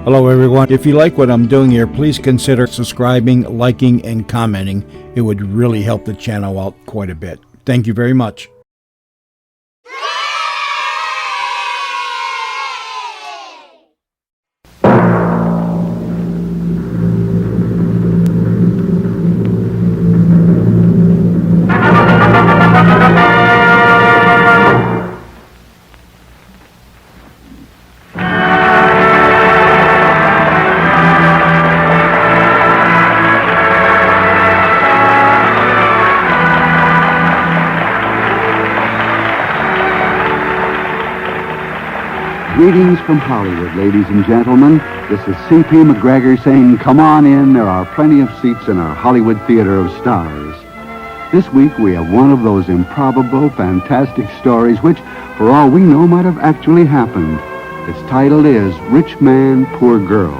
Hello, everyone. If you like what I'm doing here, please consider subscribing, liking, and commenting. It would really help the channel out quite a bit. Thank you very much. Greetings from Hollywood, ladies and gentlemen. This is C.P. McGregor saying, come on in. There are plenty of seats in our Hollywood Theater of Stars. This week we have one of those improbable, fantastic stories which, for all we know, might have actually happened. Its title is Rich Man, Poor Girl.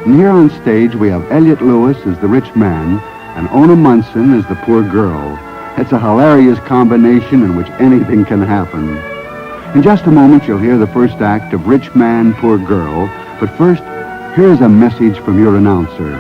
And here on stage we have Elliot Lewis as the rich man and Ona Munson as the poor girl. It's a hilarious combination in which anything can happen. In just a moment, you'll hear the first act of Rich Man, Poor Girl. But first, here's a message from your announcer.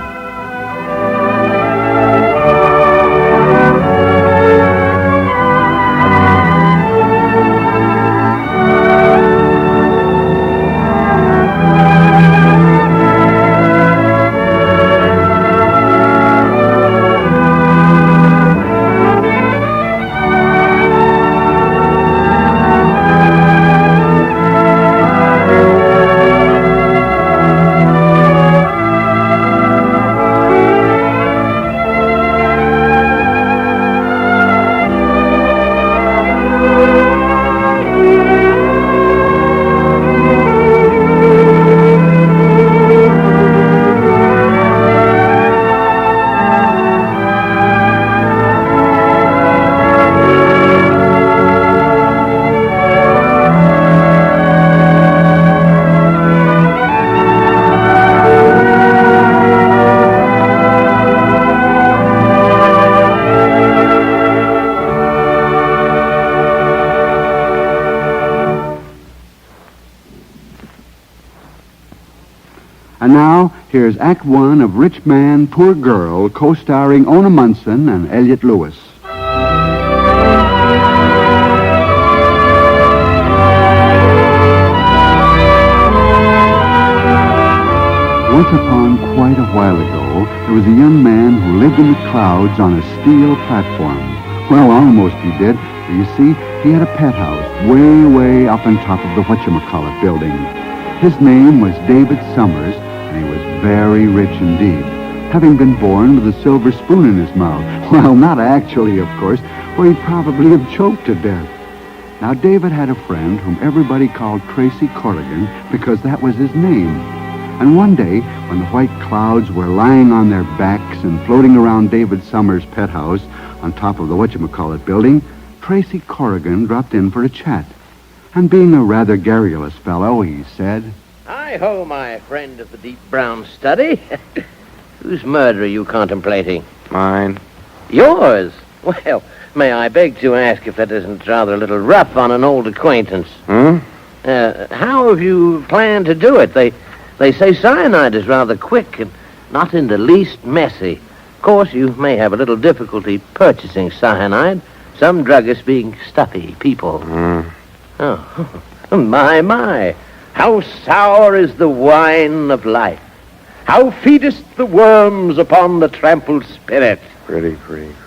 And now, here's Act One of Rich Man, Poor Girl, co-starring Ona Munson and Elliot Lewis. Once upon quite a while ago, there was a young man who lived in the clouds on a steel platform. Well, almost he did. For you see, he had a pet house way up on top of the whatchamacallit building. His name was David Summers, and he was very rich indeed, having been born with a silver spoon in his mouth. Well, not actually, of course, for he'd probably have choked to death. Now, David had a friend whom everybody called Tracy Corrigan because that was his name. And one day, when the white clouds were lying on their backs and floating around David Summers' pet house on top of the whatchamacallit building, Tracy Corrigan dropped in for a chat. And being a rather garrulous fellow, he said, "Hi-ho, my friend of the deep brown study. Whose murder are you contemplating?" Mine. Yours? Well, may I beg to ask if that isn't rather a little rough on an old acquaintance? Hmm? How have you planned to do it? They say cyanide is rather quick and not in the least messy. Of course, you may have a little difficulty purchasing cyanide, some druggists being stuffy people. Oh, my. How sour is the wine of life. How feedest the worms upon the trampled spirit. Pretty.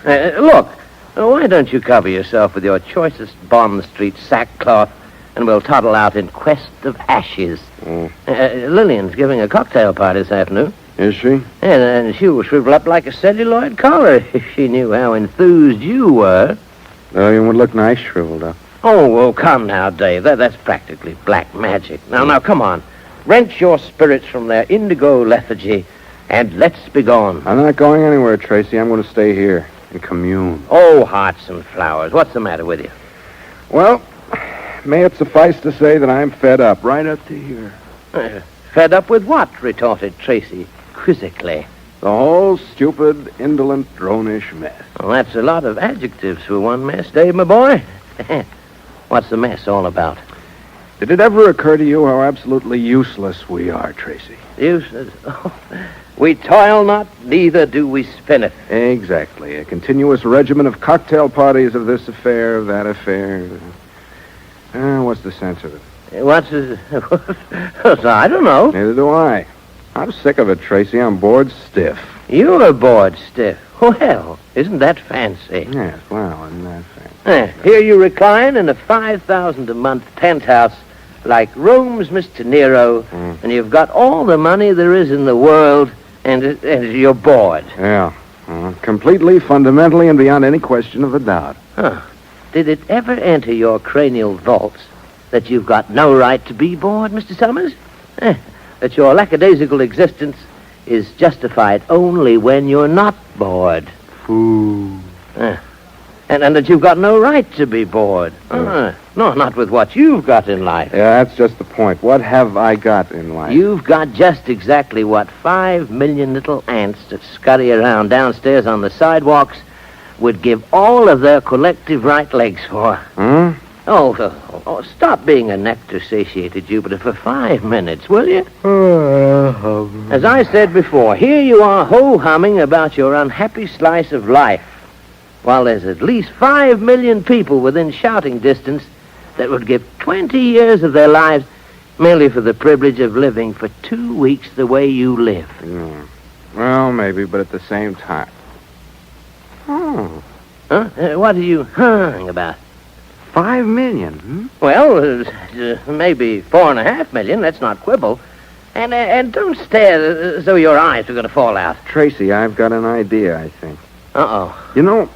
Look, why don't you cover yourself with your choicest Bond Street sackcloth and we'll toddle out in quest of ashes. Lillian's giving a cocktail party this afternoon. Is she? And she will shrivel up like a celluloid collar if she knew how enthused you were. Lillian would look nice shriveled up. Oh, come now, Dave. That's practically black magic. Now, come on. Wrench your spirits from their indigo lethargy, and let's be gone. I'm not going anywhere, Tracy. I'm going to stay here and commune. Oh, hearts and flowers. What's the matter with you? Well, may it suffice to say that I'm fed up right up to here. Fed up with what? Retorted Tracy quizzically. The whole stupid, indolent, drone-ish mess. Well, that's a lot of adjectives for one mess, Dave, my boy. What's the mess all about? Did it ever occur to you how absolutely useless we are, Tracy? Useless. We toil not, neither do we spinneth. Exactly. A continuous regimen of cocktail parties of this affair, of that affair. What's the sense of it? What's his... I don't know. Neither do I. I'm sick of it, Tracy. I'm bored stiff. You're bored stiff. Well, isn't that fancy? Yes, well, isn't that fancy? Here you recline in a $5,000 a month penthouse like Rome's Mr. Nero, and you've got all the money there is in the world, and you're bored. Yeah. Completely, fundamentally, and beyond any question of a doubt. Huh. Did it ever enter your cranial vaults that you've got no right to be bored, Mr. Summers? That your lackadaisical existence is justified only when you're not bored. Fool. And that you've got no right to be bored. No, not with what you've got in life. Yeah, that's just the point. What have I got in life? You've got just exactly what 5 million little ants that scurry around downstairs on the sidewalks would give all of their collective right legs for. Hmm? Oh, stop being a nectar-satiated Jupiter for 5 minutes, will you? As I said before, here you are ho-humming about your unhappy slice of life, while there's at least 5 million people within shouting distance that would give 20 years of their lives merely for the privilege of living for 2 weeks the way you live. Well, maybe, but at the same time. Huh? What are you hung about? 5 million, Well, maybe 4.5 million. Let's not quibble. And don't stare as though your eyes are going to fall out. Tracy, I've got an idea, I think. Uh-oh. You know,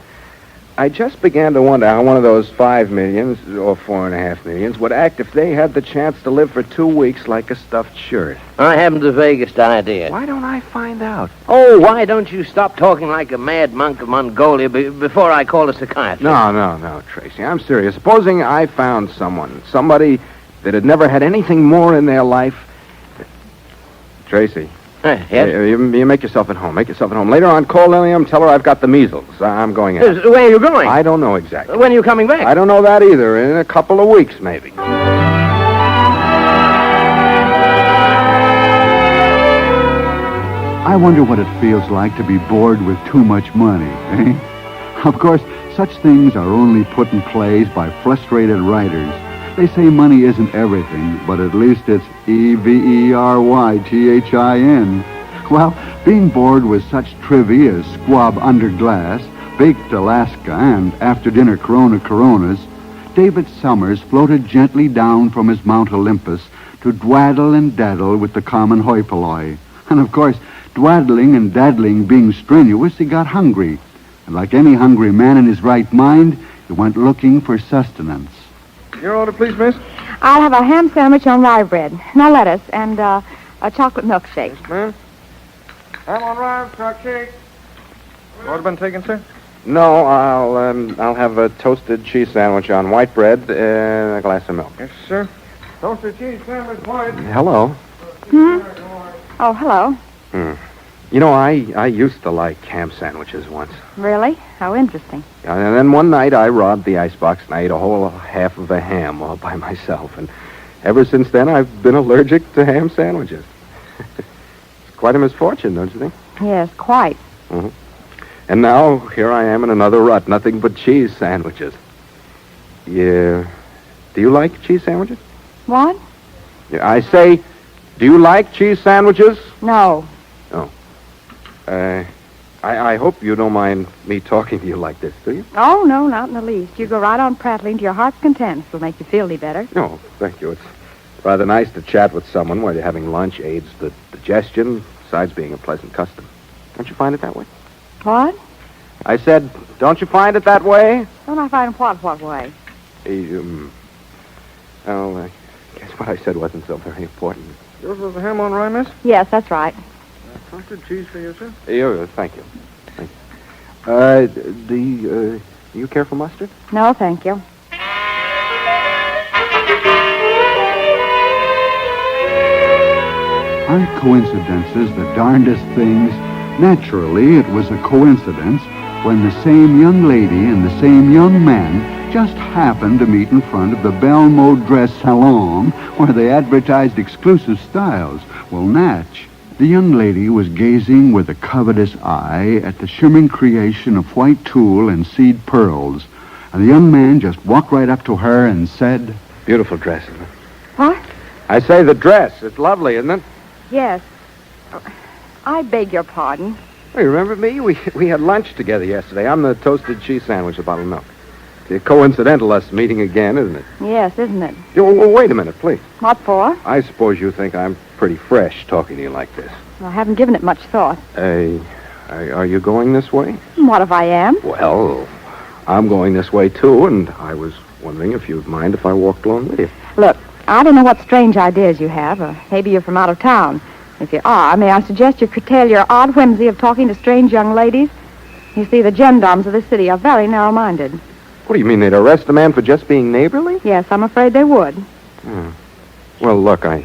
I just began to wonder how one of those 5 millions, or 4.5 millions, would act if they had the chance to live for 2 weeks like a stuffed shirt. I haven't the vaguest idea. Why don't I find out? Oh, why don't you stop talking like a mad monk of Mongolia before I call a psychiatrist? No, Tracy, I'm serious. Supposing I found somebody that had never had anything more in their life. Tracy. Yes? You make yourself at home. Later on, call Lillian, tell her I've got the measles. I'm going out. Where are you going? I don't know exactly. When are you coming back? I don't know that either. In a couple of weeks, maybe. I wonder what it feels like to be bored with too much money, eh? Of course, such things are only put in place by frustrated writers. They say money isn't everything, but at least it's EVERYTHIN. Well, being bored with such trivia as squab under glass, baked Alaska, and after-dinner Coronas, David Summers floated gently down from his Mount Olympus to dwaddle and daddle with the common hoi polloi. And of course, dwaddling and daddling being strenuous, he got hungry. And like any hungry man in his right mind, he went looking for sustenance. Your order, please, miss. I'll have a ham sandwich on rye bread, no lettuce, and a chocolate milkshake. Yes, ma'am. Ham on rye, chocolate cake. Order been taken, sir? No, I'll have a toasted cheese sandwich on white bread and a glass of milk. Yes, sir. Toasted cheese sandwich, white. Hello. Oh, hello. You know, I used to like ham sandwiches once. Really? How interesting. And then one night I robbed the icebox and I ate a whole half of a ham all by myself. And ever since then I've been allergic to ham sandwiches. It's quite a misfortune, don't you think? Yes, quite. Mm-hmm. And now here I am in another rut, nothing but cheese sandwiches. Yeah. Do you like cheese sandwiches? What? Yeah, I say, do you like cheese sandwiches? No. Oh. I hope you don't mind me talking to you like this, do you? Oh, no, not in the least. You go right on prattling to your heart's content. It'll make you feel any better. No, thank you. It's rather nice to chat with someone while you're having lunch, aids the digestion, besides being a pleasant custom. Don't you find it that way? What? I said, don't you find it that way? Don't I find what way? Well, I guess what I said wasn't so very important. Yours was the ham on rye, miss? Yes, that's right. Toasted cheese for you, sir? Thank you. Do you care for mustard? No, thank you. Aren't coincidences the darndest things? Naturally, it was a coincidence when the same young lady and the same young man just happened to meet in front of the Belmo Dress Salon, where they advertised exclusive styles. Well, Natch, the young lady, was gazing with a covetous eye at the shimmering creation of white tulle and seed pearls. And the young man just walked right up to her and said, Beautiful dress, isn't it? What? I say the dress. It's lovely, isn't it? Yes. I beg your pardon. Oh, you remember me? We had lunch together yesterday. I'm the toasted cheese sandwich, a bottle of milk. It's coincidental us meeting again, isn't it? Yes, isn't it? Well, wait a minute, please. What for? I suppose you think I'm pretty fresh talking to you like this. I haven't given it much thought. Are you going this way? What if I am? Well, I'm going this way, too, and I was wondering if you'd mind if I walked along with you. Look, I don't know what strange ideas you have, or maybe you're from out of town. If you are, may I suggest you curtail your odd whimsy of talking to strange young ladies? You see, the gendarmes of this city are very narrow-minded. What do you mean, they'd arrest a man for just being neighborly? Yes, I'm afraid they would. Well, look, I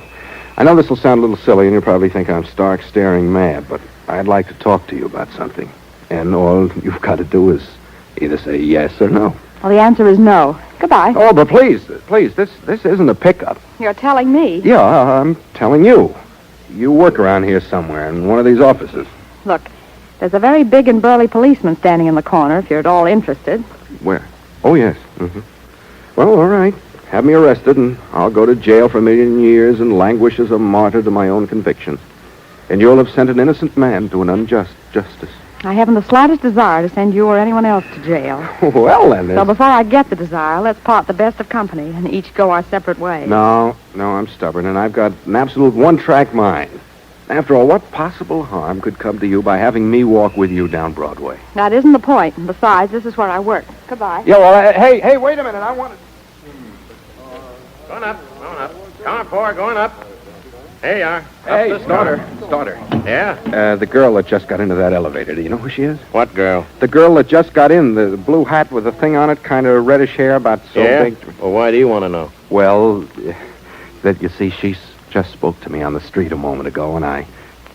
know this will sound a little silly, and you'll probably think I'm stark, staring mad, but I'd like to talk to you about something. And all you've got to do is either say yes or no. Well, the answer is no. Goodbye. Oh, but please, this isn't a pickup. You're telling me. Yeah, I'm telling you. You work around here somewhere in one of these offices. Look, there's a very big and burly policeman standing in the corner, if you're at all interested. Where? Oh, yes. Mm-hmm. Well, all right. Have me arrested, and I'll go to jail for 1,000,000 years and languish as a martyr to my own convictions. And you'll have sent an innocent man to an unjust justice. I haven't the slightest desire to send you or anyone else to jail. Well, then, So before I get the desire, let's part the best of company and each go our separate ways. No, I'm stubborn, and I've got an absolute one-track mind. After all, what possible harm could come to you by having me walk with you down Broadway? That isn't the point. And besides, this is where I work. Goodbye. Yeah, well, hey, wait a minute. I want to... Going up. Come on, four, going up. There you are. Hey, Up the starter. Yeah? The girl that just got into that elevator, do you know who she is? What girl? The girl that just got in, the blue hat with the thing on it, kind of reddish hair, about so big. Well, why do you want to know? Well, that you see, she just spoke to me on the street a moment ago, and I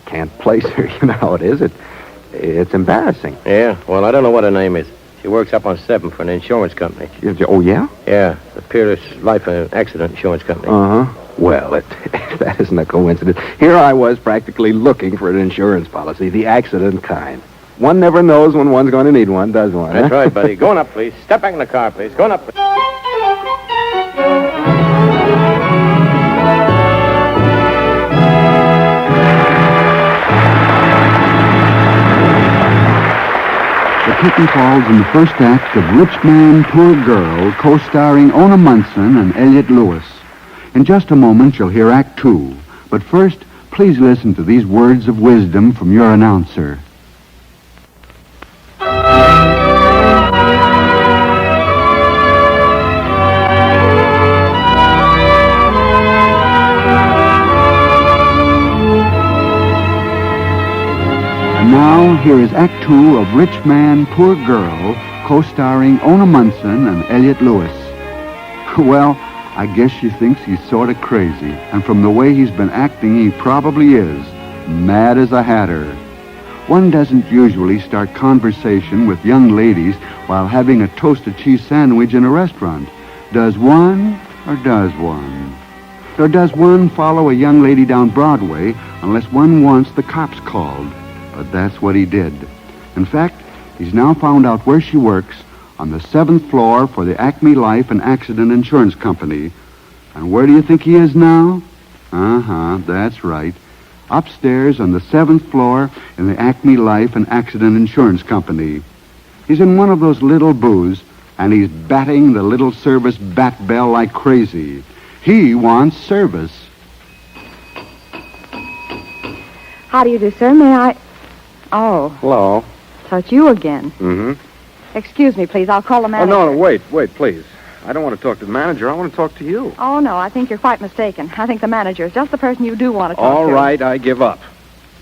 can't place her. You know how it is. It's embarrassing. Yeah? Well, I don't know what her name is. She works up on 7th for an insurance company. Oh, yeah? Yeah, the Peerless Life and Accident Insurance Company. Uh-huh. Well, that isn't a coincidence. Here I was practically looking for an insurance policy, the accident kind. One never knows when one's going to need one, does one? That's right, buddy. Going up, please. Step back in the car, please. Going up. The curtain falls in the first act of Rich Man, Poor Girl, co-starring Ona Munson and Elliot Lewis. In just a moment, you'll hear Act 2. But first, please listen to these words of wisdom from your announcer. And now, here is Act 2 of Rich Man, Poor Girl, co-starring Ona Munson and Elliot Lewis. Well, I guess she thinks he's sort of crazy, and from the way he's been acting, he probably is. Mad as a hatter. One doesn't usually start conversation with young ladies while having a toasted cheese sandwich in a restaurant. Does one, or does one? Or does one follow a young lady down Broadway unless one wants the cops called? But that's what he did. In fact, he's now found out where she works, on the 7th floor for the Acme Life and Accident Insurance Company. And where do you think he is now? That's right. Upstairs on the 7th floor in the Acme Life and Accident Insurance Company. He's in one of those little booths, and he's batting the little service bat bell like crazy. He wants service. How do you do, sir? May I... Oh, Hello. so it's you again. Mm-hmm. Excuse me, please. I'll call the Oh, manager. no, wait, please. I don't want to talk to the manager. I want to talk to you. Oh, no, I think you're quite mistaken. I think the manager is just the person you do want to talk All to. right, I give up.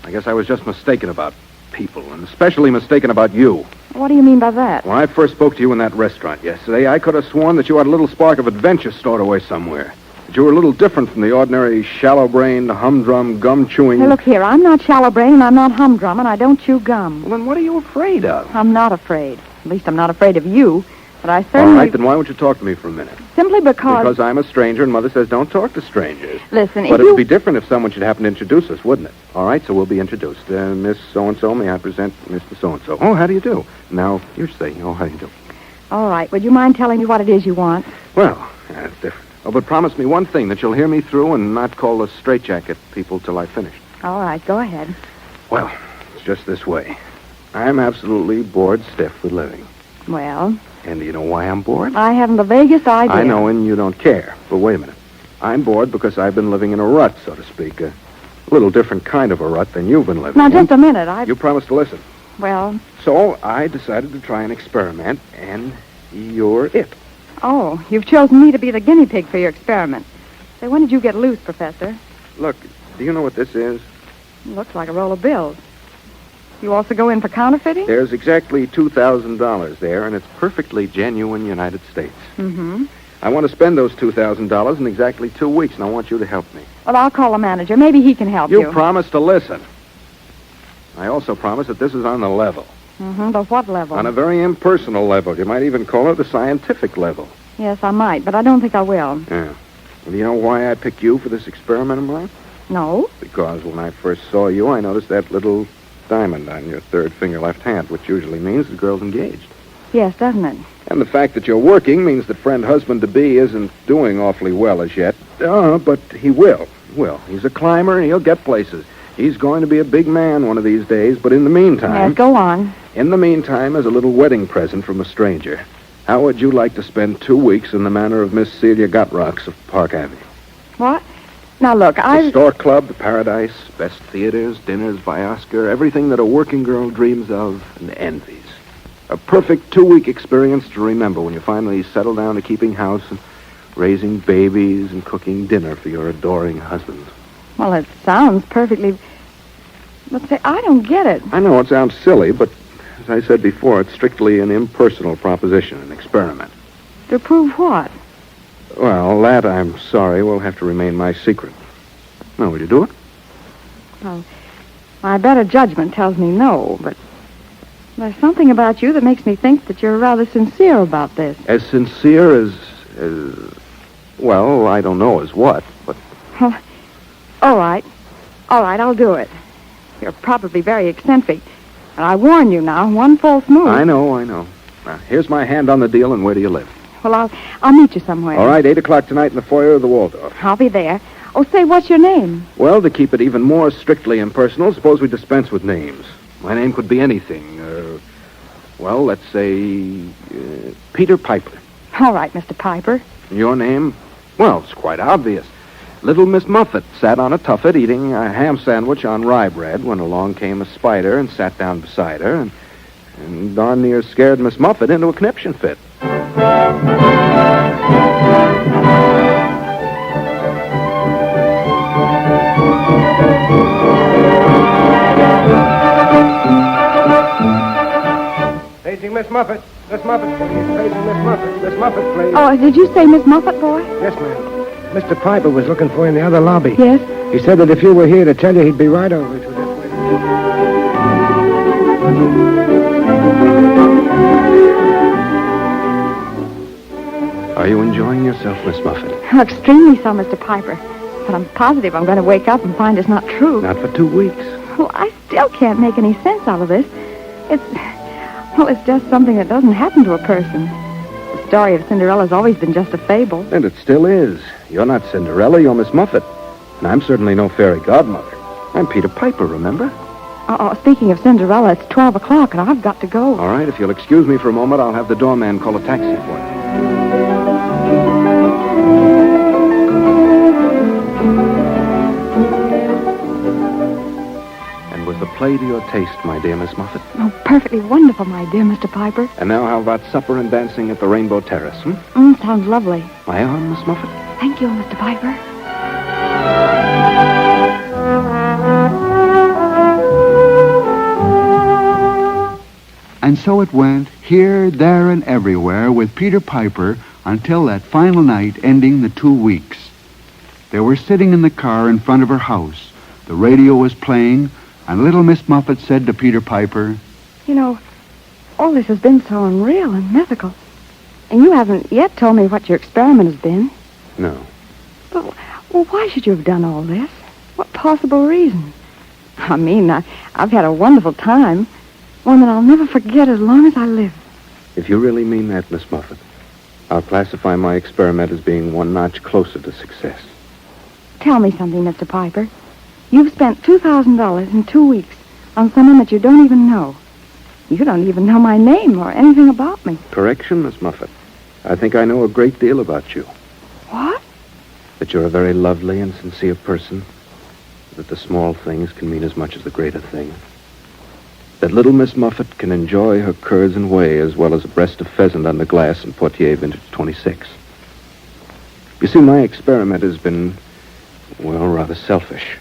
I guess I was just mistaken about people, and especially mistaken about you. What do you mean by that? When I first spoke to you in that restaurant yesterday, I could have sworn that you had a little spark of adventure stored away somewhere. That you were a little different from the ordinary shallow-brained, humdrum, gum-chewing... Hey, look here. I'm not shallow-brained, and I'm not humdrum, and I don't chew gum. Well, then what are you afraid of? I'm not afraid. At least I'm not afraid of you. But I All certainly... right, then why won't you talk to me for a minute? Simply because... Because I'm a stranger, and Mother says don't talk to strangers. Listen, But if it would you... be different if someone should happen to introduce us, wouldn't it? All right, so we'll be introduced. Miss So-and-so, may I present Mr. So-and-so? Oh, how do you do? Now, you say, oh, how do you do? All right. Would you mind telling me what it is you want? Well, that's different. Oh, but promise me one thing, that you'll hear me through and not call the straitjacket people till I finish. All right. Go ahead. Well, it's just this way. I'm absolutely bored stiff with living. Well, And do you know why I'm bored? I haven't the vaguest idea. I know, and you don't care. But wait a minute. I'm bored because I've been living in a rut, so to speak. A little different kind of a rut than you've been living Now, in. just a minute. You promised to listen. Well, So I decided to try an experiment, and you're it. oh, you've chosen me to be the guinea pig for your experiment. Say, when did you get loose, Professor? Look, do you know what this is? Looks like a roll of bills. You also go in for counterfeiting? There's exactly $2,000 there, and it's perfectly genuine United States. Mm-hmm. I want to spend those $2,000 in exactly 2 weeks, and I want you to help me. Well, I'll call the manager. Maybe he can help you. You promised to listen. I also promise that this is on the level. Mm-hmm. The what level? On a very impersonal level. You might even call it the scientific level. Yes, I might, but I don't think I will. Yeah. Well, do you know why I picked you for this experiment of mine? No? Because when I first saw you, I noticed that little diamond on your third finger left hand, which usually means the girl's engaged. Yes, doesn't it? And the fact that you're working means that friend husband-to-be isn't doing awfully well as yet. But he will. Well, he's a climber, and he'll get places. He's going to be a big man one of these days, but in the meantime... Yes, go on. In the meantime, as a little wedding present from a stranger, how would you like to spend 2 weeks in the manner of Miss Celia Gotrocks of Park Avenue? What? Now, look, The Stork Club, the Paradise, best theaters, dinners by Oscar, everything that a working girl dreams of and envies. A perfect 2-week experience to remember when you finally settle down to keeping house and raising babies and cooking dinner for your adoring husband. Well, it sounds perfectly... But say, I don't get it. I know it sounds silly, but as I said before, it's strictly an impersonal proposition, an experiment. To prove what? Well, that, I'm sorry, will have to remain my secret. Now, will you do it? Well, my better judgment tells me no, but there's something about you that makes me think that you're rather sincere about this. As sincere as well, I don't know as what, but... Well, all right, I'll do it. You're probably very eccentric, and I warn you now, one false move. I know. Now, here's my hand on the deal, and where do you live? Well, I'll meet you somewhere. All right, 8 o'clock tonight in the foyer of the Waldorf. I'll be there. Oh, say, what's your name? Well, to keep it even more strictly impersonal, suppose we dispense with names. My name could be anything. Well, let's say Peter Piper. All right, Mr. Piper. And your name? Well, it's quite obvious. Little Miss Muffet sat on a tuffet eating a ham sandwich on rye bread when along came a spider and sat down beside her and darn near scared Miss Muffet into a conniption fit. Paging Miss Muffet. Miss Muffet, please. Paging Miss Muffet. Miss Muffet, please. Oh, did you say Miss Muffet, boy? Yes, ma'am. Mr. Piper was looking for you in the other lobby. Yes? He said that if you were here to tell you, he'd be right over to this way. Are you enjoying yourself, Miss Muffet? Oh, extremely so, Mr. Piper. But I'm positive I'm going to wake up and find it's not true. Not for 2 weeks. Well, I still can't make any sense out of this. It's just something that doesn't happen to a person. The story of Cinderella's always been just a fable. And it still is. You're not Cinderella, you're Miss Muffet. And I'm certainly no fairy godmother. I'm Peter Piper, remember? Speaking of Cinderella, it's 12 o'clock and I've got to go. All right, if you'll excuse me for a moment, I'll have the doorman call a taxi for you. And was the play to your taste, my dear Miss Muffet? Oh, perfectly wonderful, my dear Mr. Piper. And now how about supper and dancing at the Rainbow Terrace, Sounds lovely. My arm, Miss Muffet? Thank you, Mr. Piper. And so it went, here, there, and everywhere with Peter Piper until that final night ending the 2 weeks. They were sitting in the car in front of her house. The radio was playing, and little Miss Muffet said to Peter Piper, You know, all this has been so unreal and mythical. And you haven't yet told me what your experiment has been. No. But, well, why should you have done all this? What possible reason? I mean, I've had a wonderful time. One that I'll never forget as long as I live. If you really mean that, Miss Muffet, I'll classify my experiment as being one notch closer to success. Tell me something, Mr. Piper. You've spent $2,000 in 2 weeks on someone that you don't even know. You don't even know my name or anything about me. Correction, Miss Muffet. I think I know a great deal about you. What? That you're a very lovely and sincere person. That the small things can mean as much as the greater things. That little Miss Muffet can enjoy her curds and whey as well as a breast of pheasant under glass in Portier Vintage 26. You see, my experiment has been, well, rather selfish.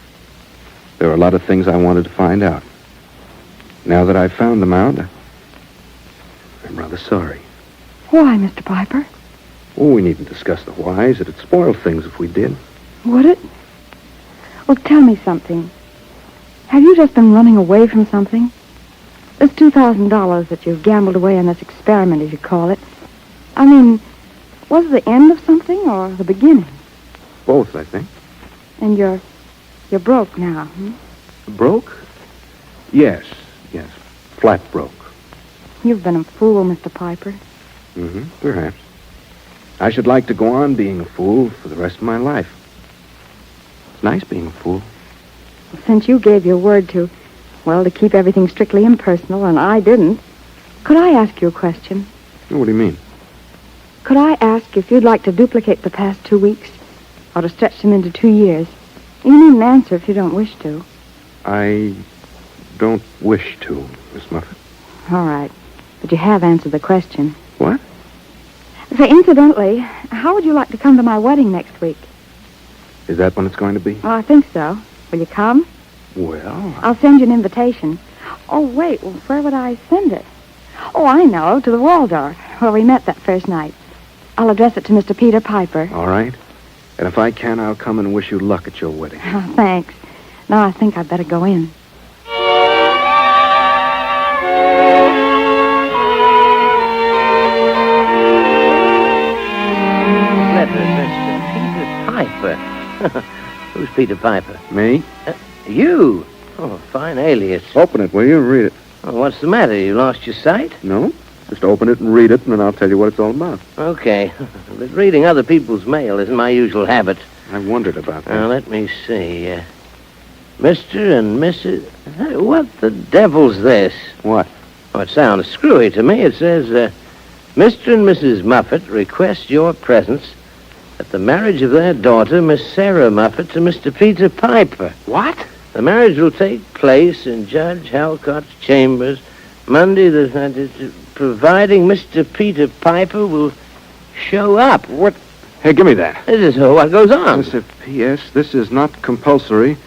There are a lot of things I wanted to find out. Now that I've found them out, I'm rather sorry. Why, Mr. Piper? Oh, we needn't discuss the whys. It'd spoil things if we did. Would it? Well, tell me something. Have you just been running away from something? This $2,000 that you've gambled away on this experiment, as you call it. I mean, was it the end of something or the beginning? Both, I think. And you're broke now, hmm? Broke? Yes. Flat broke. You've been a fool, Mr. Piper. Mm-hmm, perhaps. I should like to go on being a fool for the rest of my life. It's nice being a fool. Since you gave your word to keep everything strictly impersonal, and I didn't, could I ask you a question? What do you mean? Could I ask if you'd like to duplicate the past 2 weeks, or to stretch them into 2 years? You needn't answer if you don't wish to. I don't wish to, Miss Muffet. All right, but you have answered the question. What? Say, incidentally, how would you like to come to my wedding next week? Is that when it's going to be? Oh, I think so. Will you come? Well, I'll send you an invitation. Oh, wait, well, where would I send it? Oh, I know, to the Waldorf, where we met that first night. I'll address it to Mr. Peter Piper. all right. And if I can, I'll come and wish you luck at your wedding. Oh, thanks. Now I think I'd better go in. Letter, Mr. Peter Piper. Who's Peter Piper? Me? You? Oh, fine alias. Open it, will you? Read it. Oh, what's the matter? You lost your sight? No? Just open it and read it, and then I'll tell you what it's all about. Okay. But reading other people's mail isn't my usual habit. I wondered about that. Now, let me see. Mr. and Mrs... What the devil's this? What? Oh, it sounds screwy to me. It says, Mr. and Mrs. Muffet request your presence at the marriage of their daughter, Miss Sarah Muffet, to Mr. Peter Piper. What? The marriage will take place in Judge Halcott's chambers Monday, providing Mr. Peter Piper will show up. What? Hey, give me that. This is what goes on. This is P.S. This is not compulsory.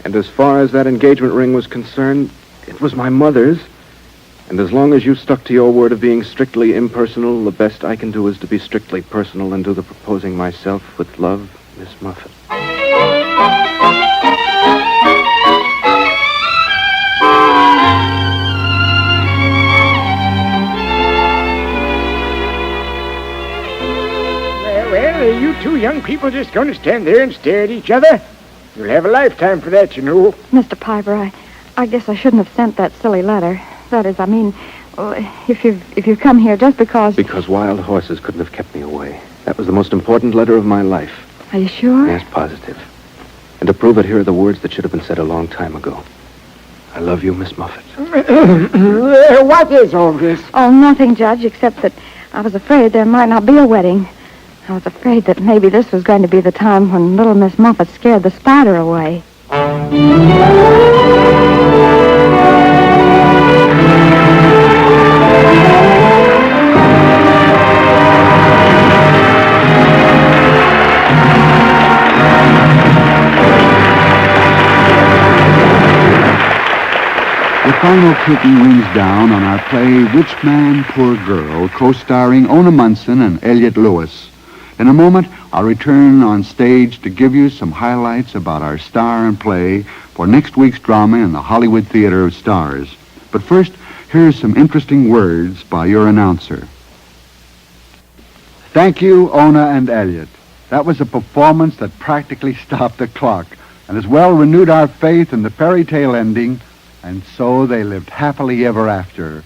And as far as that engagement ring was concerned, it was my mother's. And as long as you stuck to your word of being strictly impersonal, the best I can do is to be strictly personal and do the proposing myself with love, Miss Muffet. Well, are you two young people just going to stand there and stare at each other? You'll have a lifetime for that, you know. Mr. Piper, I guess I shouldn't have sent that silly letter. That is, I mean, if you've come here just because... Because wild horses couldn't have kept me away. That was the most important letter of my life. Are you sure? Yes, positive. And to prove it, here are the words that should have been said a long time ago. I love you, Miss Muffet. What is all this? Oh, nothing, Judge, except that I was afraid there might not be a wedding. I was afraid that maybe this was going to be the time when little Miss Muffet scared the spider away. The final curtain rings down on our play Rich Man, Poor Girl, co-starring Ona Munson and Elliot Lewis. In a moment, I'll return on stage to give you some highlights about our star and play for next week's drama in the Hollywood Theater of Stars. But first, here's some interesting words by your announcer. Thank you, Ona and Elliot. That was a performance that practically stopped the clock and as well renewed our faith in the fairy tale ending, and so they lived happily ever after.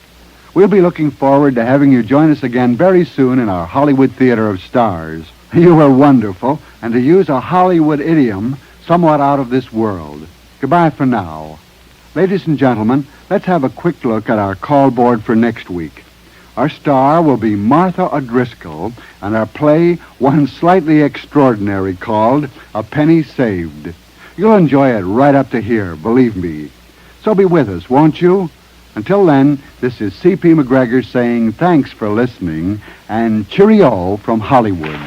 We'll be looking forward to having you join us again very soon in our Hollywood Theater of Stars. You were wonderful, and to use a Hollywood idiom, somewhat out of this world. Goodbye for now. Ladies and gentlemen, let's have a quick look at our call board for next week. Our star will be Martha O'Driscoll, and our play, one slightly extraordinary, called A Penny Saved. You'll enjoy it right up to here, believe me. So be with us, won't you? Until then, this is C.P. McGregor saying thanks for listening, and cheerio from Hollywood.